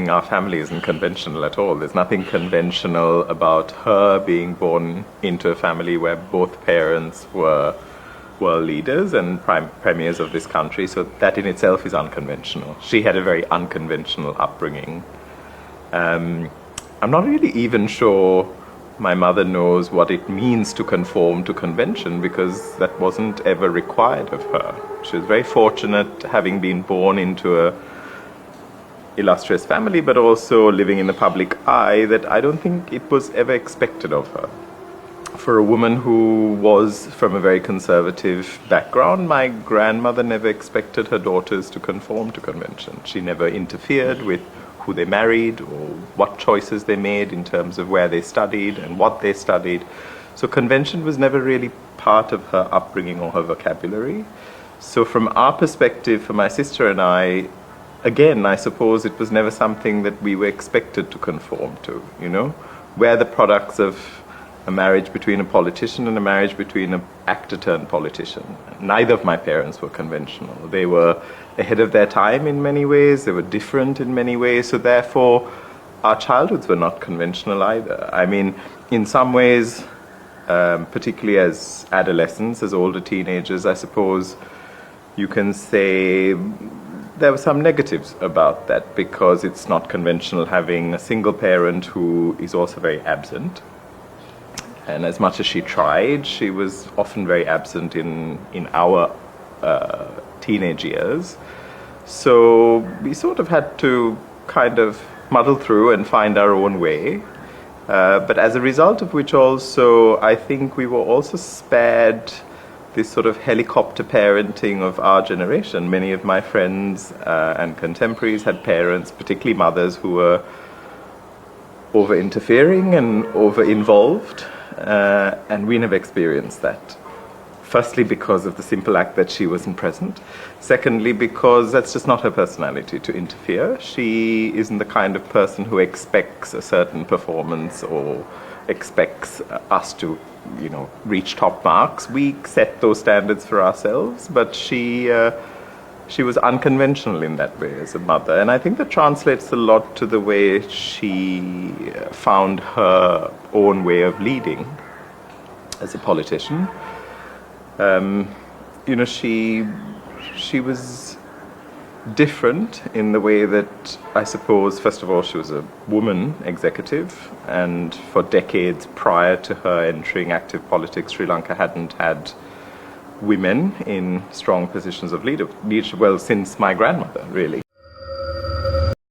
Our family isn't conventional at all. There's nothing conventional about her being born into a family where both parents were world leaders and premiers of this country, so that in itself is unconventional. She had a very unconventional upbringing. I'm not really even sure my mother knows what it means to conform to convention, because that wasn't ever required of her. She was very fortunate having been born into a illustrious family, but also living in the public eye, that I don't think it was ever expected of her. For a woman who was from a very conservative background, my grandmother never expected her daughters to conform to convention. She never interfered with who they married or what choices they made in terms of where they studied and what they studied. So convention was never really part of her upbringing or her vocabulary. So from our perspective, for my sister and I, again, I suppose it was never something that we were expected to conform to, you know? We're the products of a marriage between a politician and a marriage between an actor-turned-politician. Neither of my parents were conventional. They were ahead of their time in many ways. They were different in many ways. So therefore, our childhoods were not conventional either. I mean, in some ways, particularly as adolescents, as older teenagers, I suppose you can say there were some negatives about that, because it's not conventional having a single parent who is also very absent. And as much as she tried, she was often very absent in our teenage years. So we sort of had to kind of muddle through and find our own way. But as a result of which also, I think we were also spared this sort of helicopter parenting of our generation. Many of my friends and contemporaries had parents, particularly mothers, who were over-interfering and over-involved, and we never experienced that. Firstly, because of the simple act that she wasn't present. Secondly, because that's just not her personality to interfere. She isn't the kind of person who expects a certain performance or expects us to, you know, reach top marks. We set those standards for ourselves, but she was unconventional in that way as a mother. And I think that translates a lot to the way she found her own way of leading as a politician. You know, she was different in the way that, I suppose, first of all, she was a woman executive, and for decades prior to her entering active politics, Sri Lanka hadn't had women in strong positions of leadership, well, since my grandmother, really.